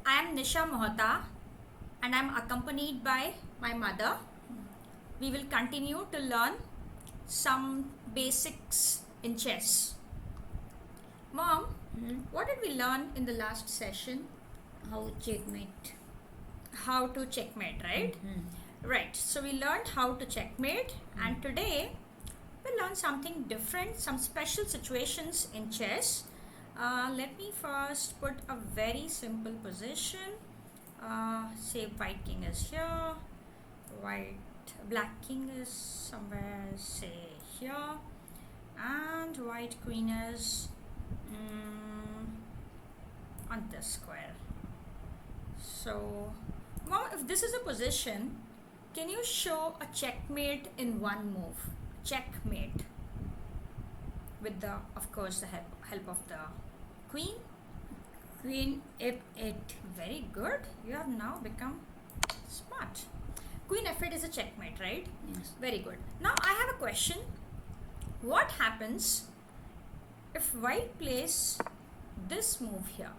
I am Nisha Mohta and I am accompanied by my mother. We will continue to learn some basics in chess. Mom, what did we learn in the last session? How checkmate. How to checkmate, right? Right, so we learned how to checkmate and today we'll learn something different, some special situations in chess. Let me first put a very simple position. Say white king is here, black king is somewhere, say here, and white queen is on this square. So, Mom, if this is a position, can you show a checkmate in one move? Checkmate. With the, of course, the help of the queen. Queen f8. Very good. You have now become smart. Queen f8 is a checkmate, right? Yes. Very good. Now I have a question. What happens if white plays this move here?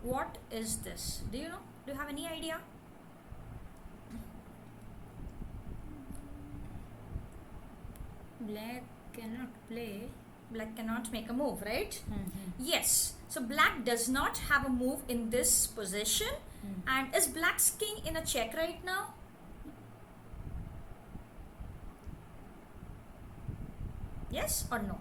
What is this? Do you know? Do you have any idea? Black cannot play. Black cannot make a move, right? Yes. So black does not have a move in this position. And is black's king in a check right now? Yes or no?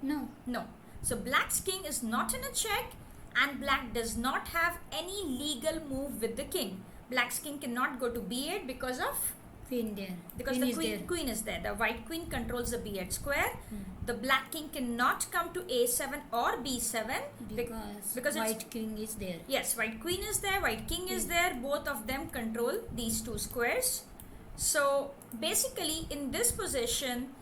No. No. So black's king is not in a check and black does not have any legal move with the king. Black's king cannot go to b8 because of Queen there. because queen the is there. queen is there. The white queen controls the b8 square. The black king cannot come to a7 or b7 Because it's- white king is there. Yes, white queen is there, white king is there. Both of them control these two squares. So basically in this position,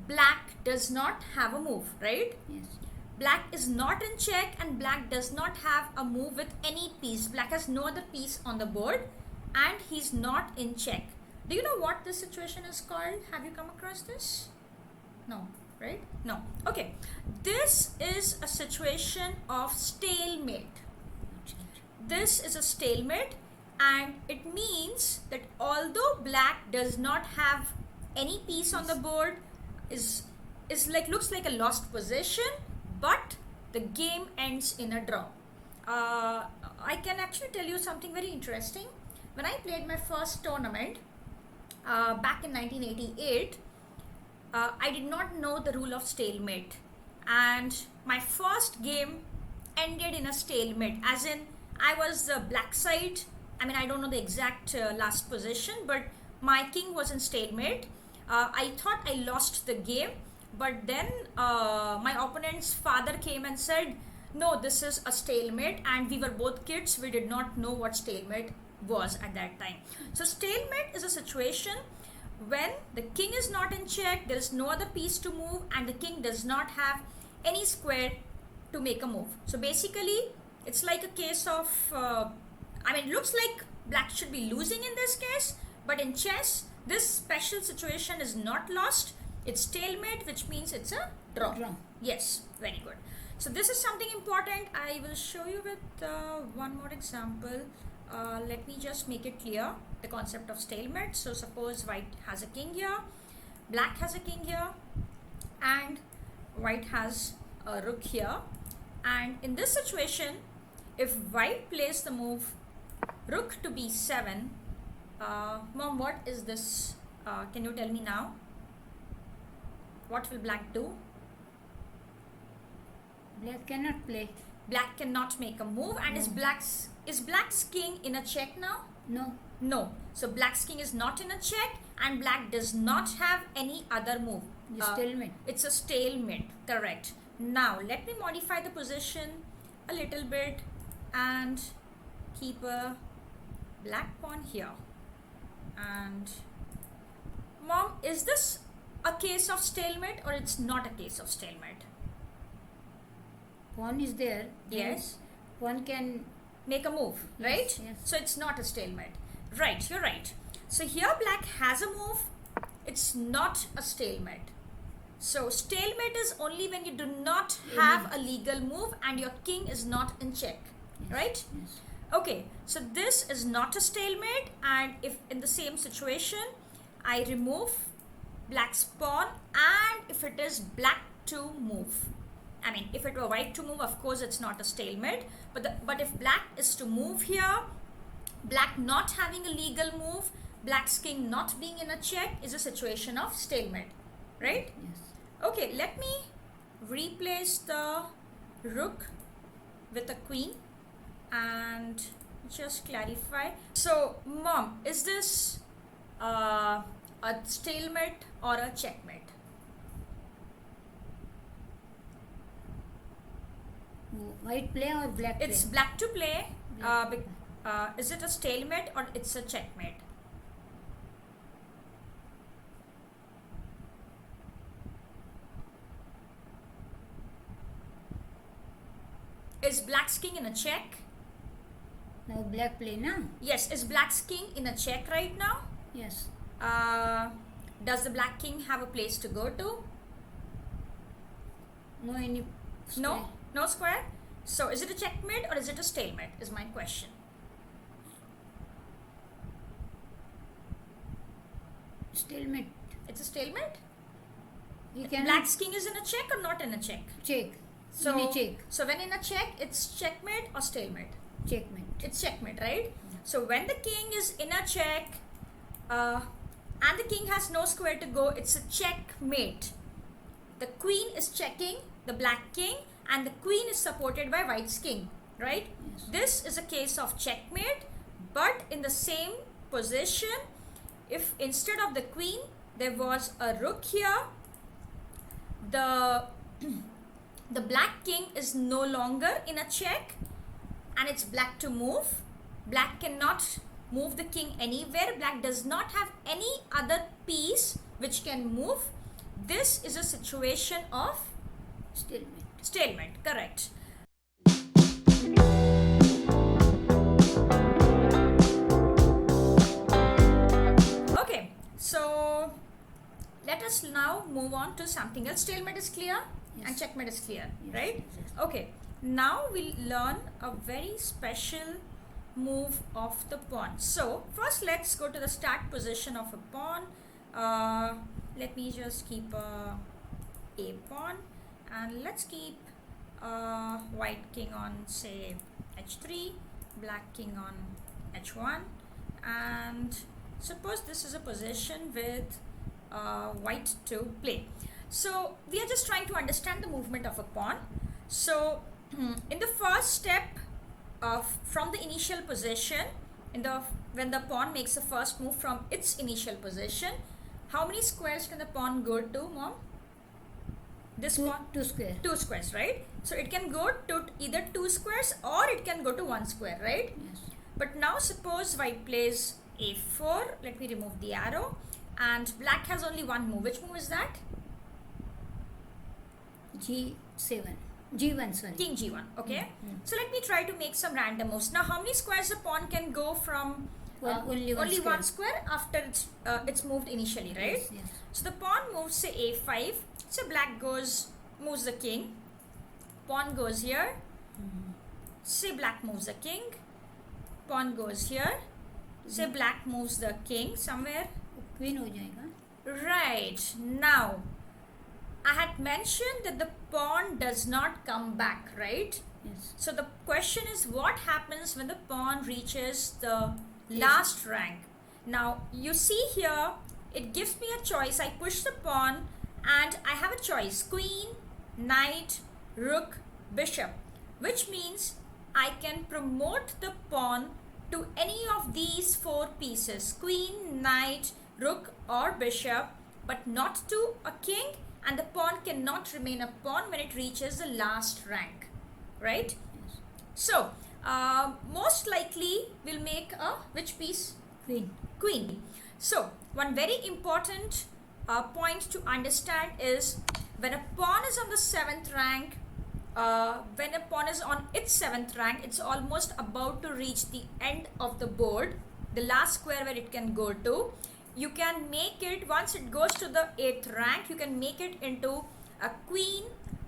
black does not have a move, right? Yes. Black is not in check and black does not have a move with any piece. Black has no other piece on the board and he's not in check. Do you know what this situation is called? Have you come across this? No, right? No. Okay. This is a situation of stalemate. This is a stalemate and it means that although black does not have any piece on the board, looks like a lost position, but the game ends in a draw. I can actually tell you something very interesting. When I played my first tournament back in 1988, I did not know the rule of stalemate, and my first game ended in a stalemate, as in I was the black side. I mean, I don't know the exact last position, but my king was in stalemate. I thought I lost the game, but then my opponent's father came and said, no, this is a stalemate, and we were both kids. We did not know what stalemate was at that time. So stalemate is a situation when the king is not in check, there is no other piece to move, and the king does not have any square to make a move. So basically, it's like a case of, looks like black should be losing in this case, but in chess, this special situation is not lost. It's stalemate, which means it's a draw. Yes, very good. So this is something important. I will show you with one more example. Let me just make it clear, the concept of stalemate. So suppose white has a king here, black has a king here, and white has a rook here. And in this situation, if white plays the move rook to b7, Mom, what is this? Can you tell me now? What will black do? Black cannot play. Black cannot make a move, and is black's king in a check now? No. No. So black's king is not in a check and black does not have any other move. Stalemate. It's a stalemate, correct. Now let me modify the position a little bit and keep a black pawn here. And Mom, is this a case of stalemate or it's not a case of stalemate? Pawn is there. Yes. One can make a move, right? Yes. So it's not a stalemate. Right, you're right. So here black has a move. It's not a stalemate. So stalemate is only when you do not have a legal move and your king is not in check. right? Yes. Okay, so this is not a stalemate, and if in the same situation I remove black's pawn, and if it is black to move, I mean if it were white to move, of course it's not a stalemate, but if black is to move here, black not having a legal move, black's king not being in a check is a situation of stalemate, right? Yes. Okay, let me replace the rook with a queen and just clarify. So, mom, is this a stalemate or a checkmate? White play or black play? It's black to play. Black. Is it a stalemate or it's a checkmate? Is black's king in a check? Now black play, na? Yes, is black's king in a check right now? Yes. Does the black king have a place to go to? No any square. No? No square? So is it a checkmate or is it a stalemate is my question. Stalemate. It's a stalemate? You can Black's king is in a check or not in a check? check. So, In a check. so when in a check, it's checkmate or stalemate? Checkmate. It's checkmate, right? So when the king is in a check and the king has no square to go, it's a checkmate. The queen is checking the black king and the queen is supported by white's king, right? Yes. This is a case of checkmate, but in the same position, if instead of the queen there was a rook here, the black king is no longer in a check and it's black to move. Black cannot move the king anywhere. Black does not have any other piece which can move. This is a situation of Stalemate. stalemate, correct. Okay, so let us now move on to something else. Stalemate is clear and Yes. checkmate is clear, Yes, right? yes, yes. Okay, now we'll learn a very special move of the pawn. So first let's go to the start position of a pawn. Let me just keep a pawn and let's keep white king on say h3, black king on h1, and suppose this is a position with white to play. So we are just trying to understand the movement of a pawn. So in the first step from the initial position, when the pawn makes the first move from its initial position, how many squares can the pawn go to, mom? This pawn? Two square. 2 squares, right? So it can go to either 2 squares or it can go to 1 square, right? Yes. But now suppose white plays a4, let me remove the arrow, and black has only one move. Which move is that? G7. G1, sorry. King g1, okay? Mm. So let me try to make some random moves. Now how many squares the pawn can go from? Only one square. One square after it's moved initially, right? Yes, yes. So the pawn moves say a5, so black moves the king, pawn goes here, say black moves the king, pawn goes here, say black moves the king somewhere. Queen हो जाएगा. Right, now I had mentioned that the pawn does not come back, right? Yes. So the question is, what happens when the pawn reaches the last rank? Now you see here, it gives me a choice. I push the pawn and I have a choice: queen, knight, rook, bishop, which means I can promote the pawn to any of these 4 pieces: queen, knight, rook or bishop, but not to a king, and the pawn cannot remain a pawn when it reaches the last rank, right? Yes. So most likely we'll make a which piece? Queen. Queen. So one very important point to understand is, when a pawn is on the 7th rank, when a pawn is on its 7th rank, it's almost about to reach the end of the board, the last square where it can go to. You can make it, once it goes to the 8th rank, you can make it into a queen,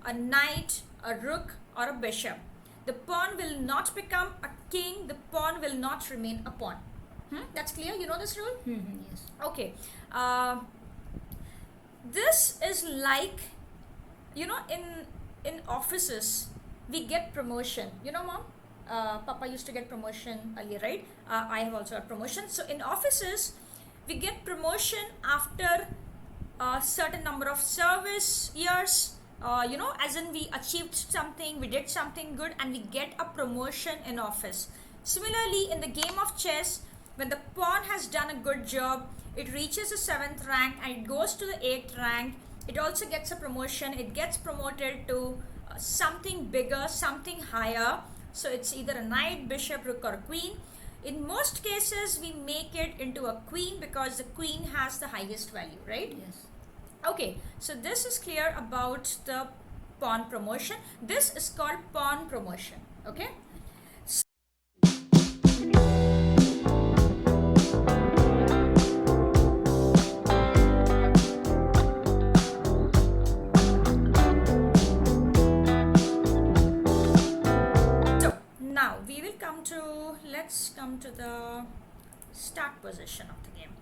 a knight, a rook or a bishop. The pawn will not become a king. The pawn will not remain a pawn. That's clear? You know this rule? Yes. Okay. This is like, you know, in offices, we get promotion. You know, mom? Papa used to get promotion earlier, right? I have also had promotion. So in offices, we get promotion after a certain number of service years. You know, as in we achieved something, we did something good, and we get a promotion in office. Similarly, in the game of chess, when the pawn has done a good job, it reaches the 7th rank and it goes to the 8th rank. It also gets a promotion. It gets promoted to something bigger, something higher. So it's either a knight, bishop, rook, or queen. In most cases, we make it into a queen because the queen has the highest value, right? Yes. Okay, so this is clear about the pawn promotion. This is called pawn promotion, okay? So now we will let's come to the start position of the game.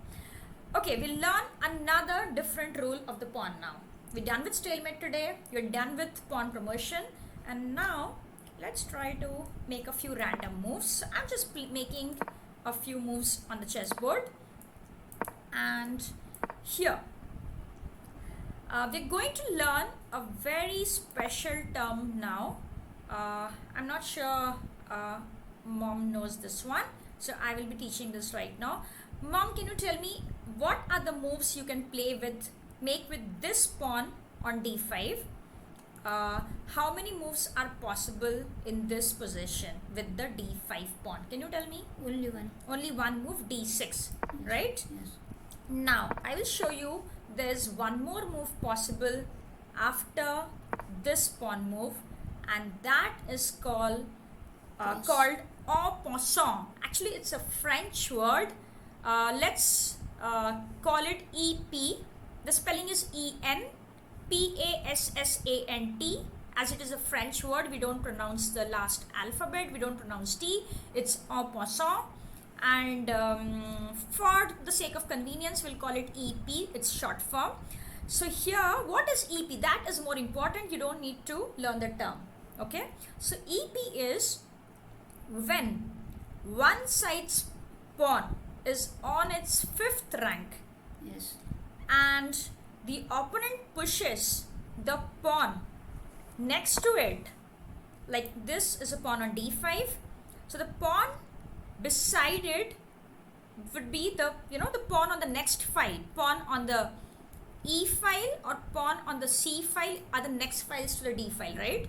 Okay, we'll learn another different rule of the pawn now. We're done with stalemate today. You're done with pawn promotion. And now, let's try to make a few random moves. So I'm just making a few moves on the chessboard. And here, we're going to learn a very special term now. I'm not sure mom knows this one. So I will be teaching this right now. Mom, can you tell me what are the moves you can make with this pawn on d5? How many moves are possible in this position with the d5 pawn? Can you tell me? Only one. Only one move, d6, right? Yes. Now, I will show you there's one more move possible after this pawn move, and that is called En Passant. Actually, it's a French word. Let's call it EP. The spelling is ENPASSANT. As it is a French word, we don't pronounce the last alphabet. We don't pronounce T. It's En Passant. And for the sake of convenience, we'll call it EP. It's short form. So here, what is EP? That is more important. You don't need to learn the term. Okay. So EP is when one side's pawn is on its 5th rank. Yes. And the opponent pushes the pawn next to it. Like this is a pawn on d5. So the pawn beside it would be the pawn on the next file. Pawn on the E file or pawn on the C file are the next files to the D file, right?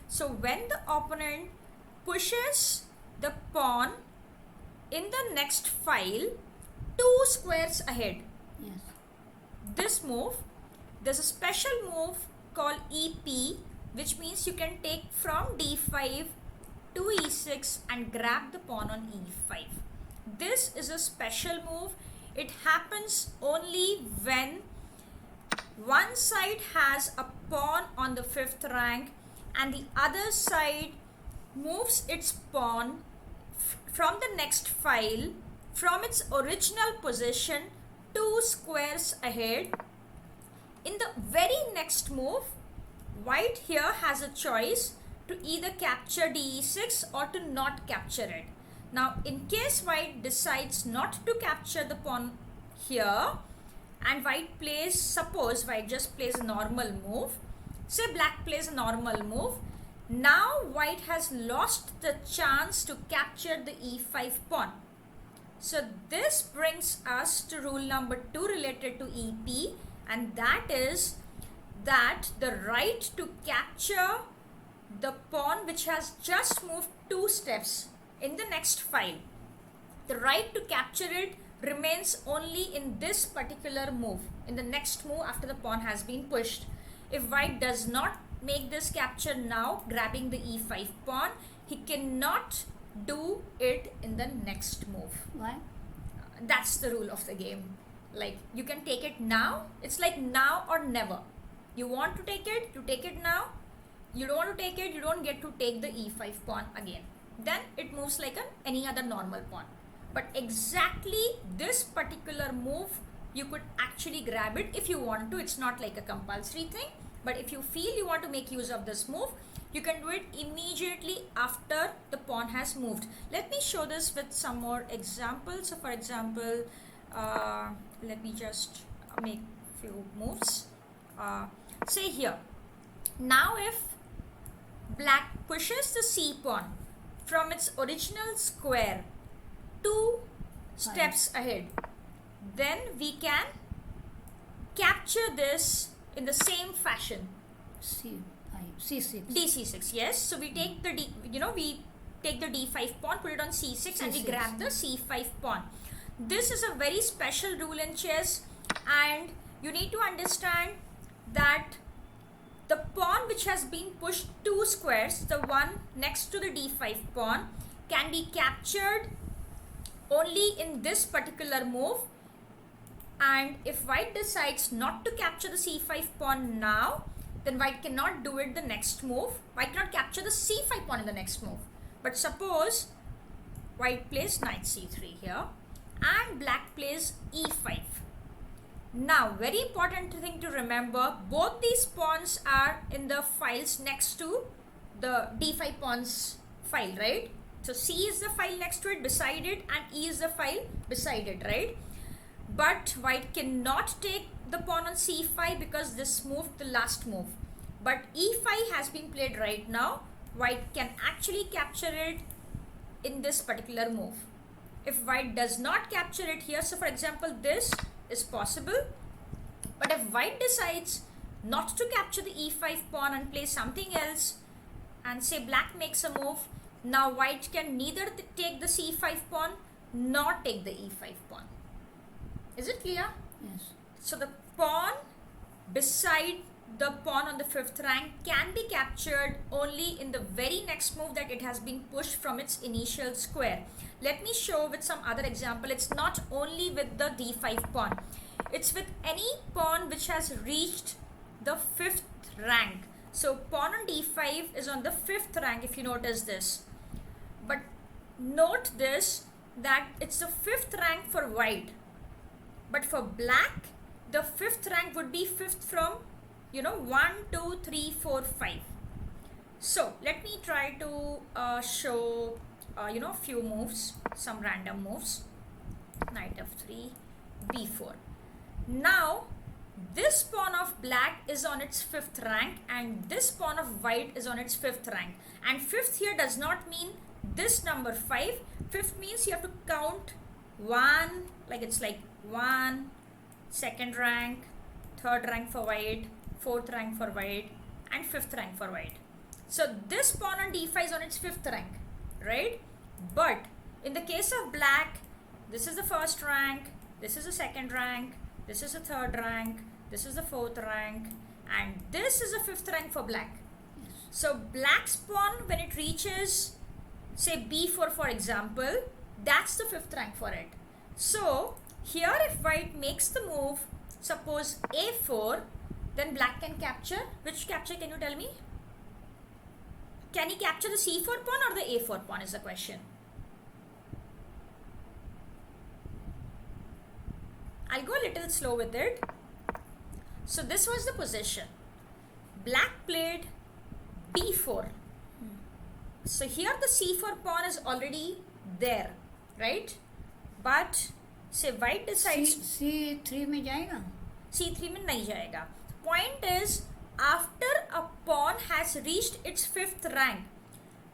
So when the opponent pushes the pawn in the next file 2 squares ahead, Yes. this move, there's a special move called EP, which means you can take from D5 to E6 and grab the pawn on E5. This is a special move. It happens only when one side has a pawn on the 5th rank and the other side moves its pawn from the next file from its original position 2 squares ahead. In the very next move, white here has a choice to either capture d6 or to not capture it. Now, in case white decides not to capture the pawn here and white plays, suppose white just plays a normal move, say black plays a normal move, now white has lost the chance to capture the e5 pawn. So this brings us to rule number 2 related to EP, and that is that the right to capture the pawn which has just moved 2 steps in the next file, the right to capture it remains only in this particular move, in the next move after the pawn has been pushed. If white does not make this capture now, grabbing the e5 pawn, he cannot do it in the next move. Why? That's the rule of the game. Like, you can take it now. It's like now or never. You want to take it, you take it now. you don't want to take it, you don't get to take the e5 pawn again. Then it moves like any other normal pawn. But exactly this particular move, you could actually grab it if you want to. It's not like a compulsory thing, but if you feel you want to make use of this move, you can do it immediately after the pawn has moved. Let me show this with some more examples. So for example, let me just make few moves. Say here, now if black pushes the c pawn from its original square 2 steps ahead, then we can capture this in the same fashion. C6. D6, yes. So we take the we take the d5 pawn, put it on c6, and we grab the c5 pawn. This is a very special rule in chess, and you need to understand that the pawn which has been pushed 2 squares, the one next to the d5 pawn, can be captured only in this particular move. And if white decides not to capture the c5 pawn now, then white cannot do it the next move. White cannot capture the c5 pawn in the next move. But suppose white plays knight c3 here and black plays e5. Now, very important thing to remember, both these pawns are in the files next to the d5 pawn's file, right? So C is the file next to it, beside it, and E is the file beside it, right? But white cannot take the pawn on c5 because this moved the last move. But e5 has been played right now. White can actually capture it in this particular move. If white does not capture it here, so for example, this is possible. But if white decides not to capture the e5 pawn and play something else, and say black makes a move, now white can neither take the c5 pawn nor take the e5 pawn. Is it clear? Yes. So the pawn beside the pawn on the 5th rank can be captured only in the very next move that it has been pushed from its initial square. Let me show with some other example. It's not only with the d5 pawn. It's with any pawn which has reached the 5th rank. So pawn on d5 is on the 5th rank, if you notice this. But note this, that it's the 5th rank for white. But for black, the 5th rank would be 5th from 1, 2, 3, 4, 5. So let me try to show few moves, some random moves. Knight f3, b4. Now this pawn of black is on its 5th rank and this pawn of white is on its 5th rank. And 5th here does not mean this number 5. 5th means you have to count 1, like it's like 1, 2nd rank, 3rd rank for white, 4th rank for white, and 5th rank for white. So this pawn on d5 is on its 5th rank, right? But in the case of black, this is the 1st rank, this is the 2nd rank, this is the 3rd rank, this is the 4th rank, and this is the 5th rank for black. So black's pawn, when it reaches, say b4 for example, that's the 5th rank for it. So here if white makes the move, suppose a4, then black can capture. Which capture, can you tell me? Can he capture the c4 pawn or the a4 pawn is the question. I'll go a little slow with it. So this was the position. Black played b4. So here the c4 pawn is already there, right? But say white decides C3 में जाएगा? c3 में नहीं जाएगा. Point is, after a pawn has reached its 5th rank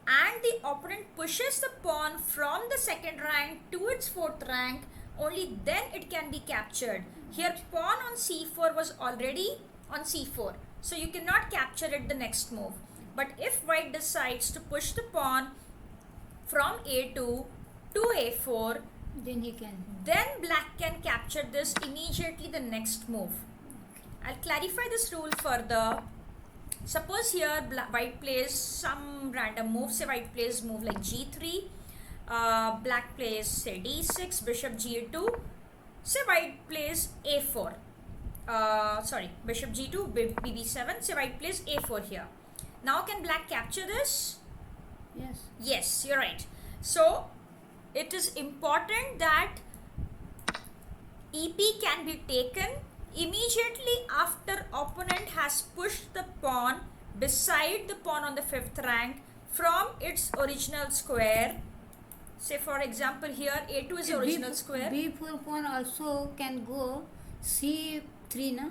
and the opponent pushes the pawn from the 2nd rank to its 4th rank, only then it can be captured. Here pawn on c4 was already on c4, so you cannot capture it the next move. But if white decides to push the pawn from a2 to a4, Then he can. then black can capture this immediately the next move. I'll clarify this rule further. Suppose here white plays some random move. Say white plays move like g3, black plays say d6, bishop g2. Say white plays a4. Bishop g2, bb7. Say white plays a4 here. Now can black capture this? Yes. Yes, you're right. So it is important that EP can be taken immediately after opponent has pushed the pawn beside the pawn on the 5th rank from its original square. Say for example here A2 is the original square. B4 pawn also can go C3, na?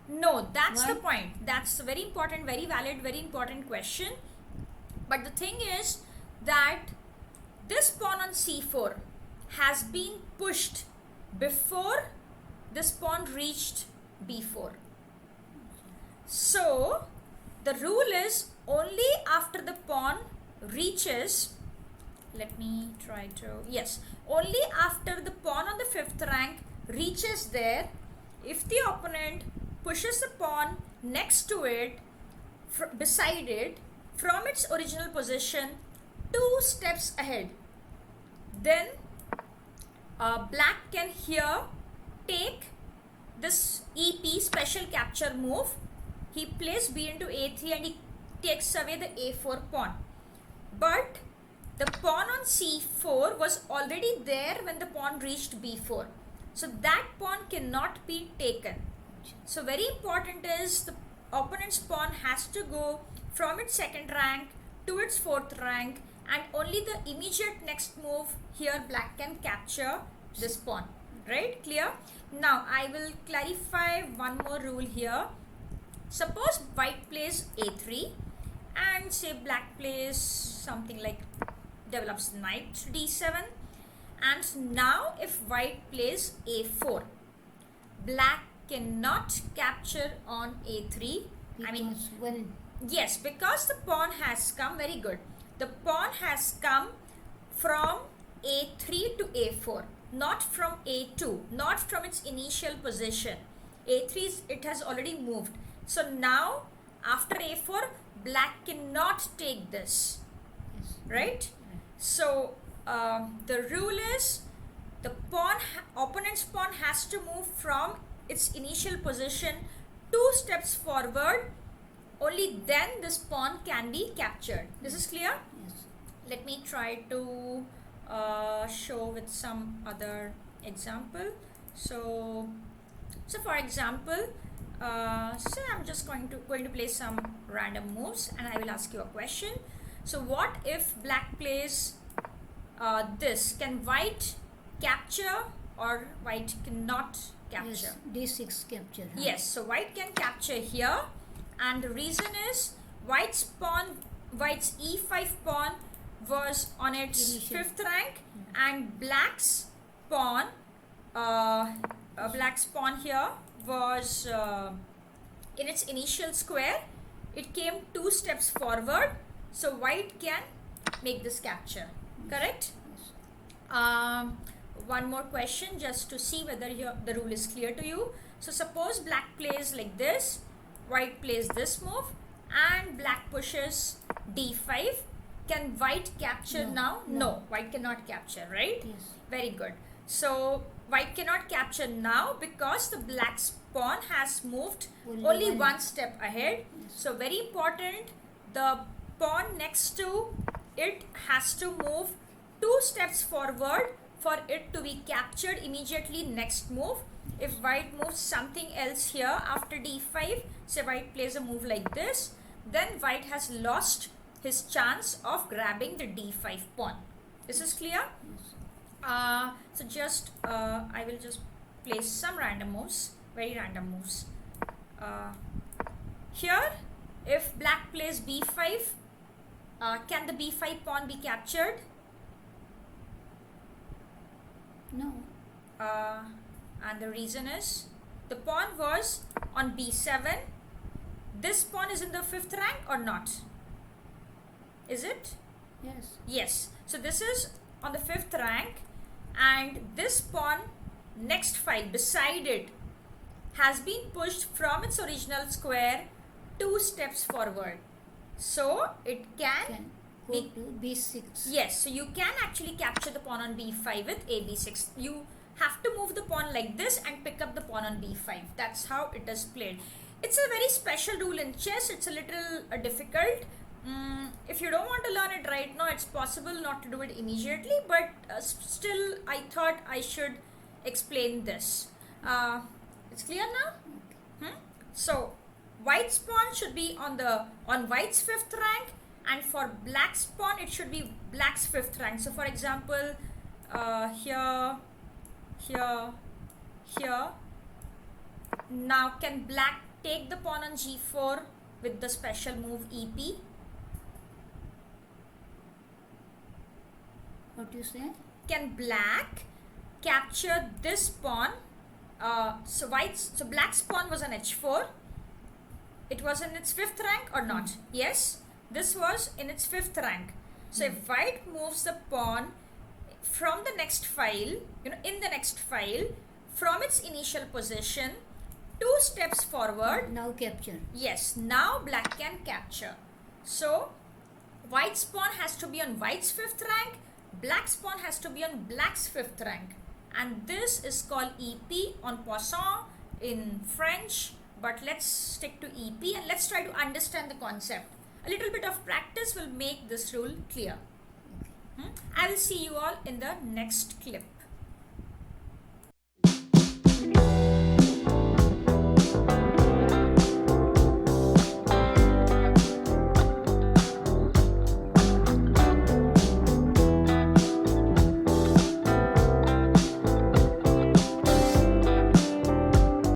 No, that's Why? the point. That's a very important, very valid, very important question. But the thing is that this pawn on C4 has been pushed before this pawn reached B4. So the rule is only after the pawn reaches, only after the pawn on the 5th rank reaches there, if the opponent pushes the pawn next to it, beside it, from its original position 2 steps ahead, then black can here take this EP special capture move. He plays B into A3 and he takes away the A4 pawn. But the pawn on C4 was already there when the pawn reached B4. So that pawn cannot be taken. So very important is the opponent's pawn has to go from its 2nd rank to its 4th rank, and only the immediate next move here black can capture this pawn. Right? Clear? Now I will clarify one more rule here. Suppose white plays A3 and say black plays something like develops knight D7, and now if white plays A4, black cannot capture on A3. Yes, because the pawn has come, very good. The pawn has come from A3 to A4, not from A2, not from its initial position. A3 it has already moved. So now after A4, black cannot take this. Yes. Right? So the rule is the opponent's pawn has to move from its initial position 2 steps forward. Only then this pawn can be captured. This is clear? Yes. Let me try to show with some other example. So for example, say I'm just going to play some random moves and I will ask you a question. So what if black plays this? Can white capture or white cannot capture? Yes, D6 capture. Huh? Yes, so white can capture here, and the reason is white's E5 pawn was on its Initial. 5th rank, and black's pawn here was in its initial square. It came 2 steps forward, so white can make this capture. Correct? Yes. One more question just to see whether the rule is clear to you. So suppose black plays like this, white plays this move, and black pushes D5. Can white capture now? No, white cannot capture, right? Yes. Very good. So white cannot capture now because the black's pawn has moved only one step ahead. Yes. So very important, the pawn next to it has to move 2 steps forward for it to be captured immediately next move. If white moves something else here after D5, say white plays a move like this, then white has lost his chance of grabbing the D5 pawn. This is clear? Yes. So just I will just place some random moves, very random moves. Here, if black plays B5, can the B5 pawn be captured? No. And the reason is the pawn was on B7. This pawn is in the 5th rank or not? Is it? Yes. Yes. So this is on the 5th rank, and this pawn next file beside it has been pushed from its original square 2 steps forward. So it can Go to B6. Yes, so you can actually capture the pawn on B5 with AB6. You have to move the pawn like this and pick up the pawn on B5. That's how it is played. It's a very special rule in chess. It's a little difficult, If you don't want to learn it right now, it's possible not to do it immediately, but still I thought I should explain this. It's clear now? So white's pawn should be on white's 5th rank, and for black's pawn it should be black's 5th rank. So for example, here, here. Now can black take the pawn on g4 with the special move EP? What you say? Can black capture this pawn? So black's pawn was on h4. It was in its 5th rank or not? Yes, this was in its 5th rank. So if white moves the pawn from the next file, in the next file, from its initial position 2 steps forward. Now capture. Yes, now black can capture. So white's pawn has to be on white's 5th rank, black's pawn has to be on black's 5th rank, and this is called EP En Passant in French, but let's stick to EP and let's try to understand the concept. A little bit of practice will make this rule clear. I will see you all in the next clip.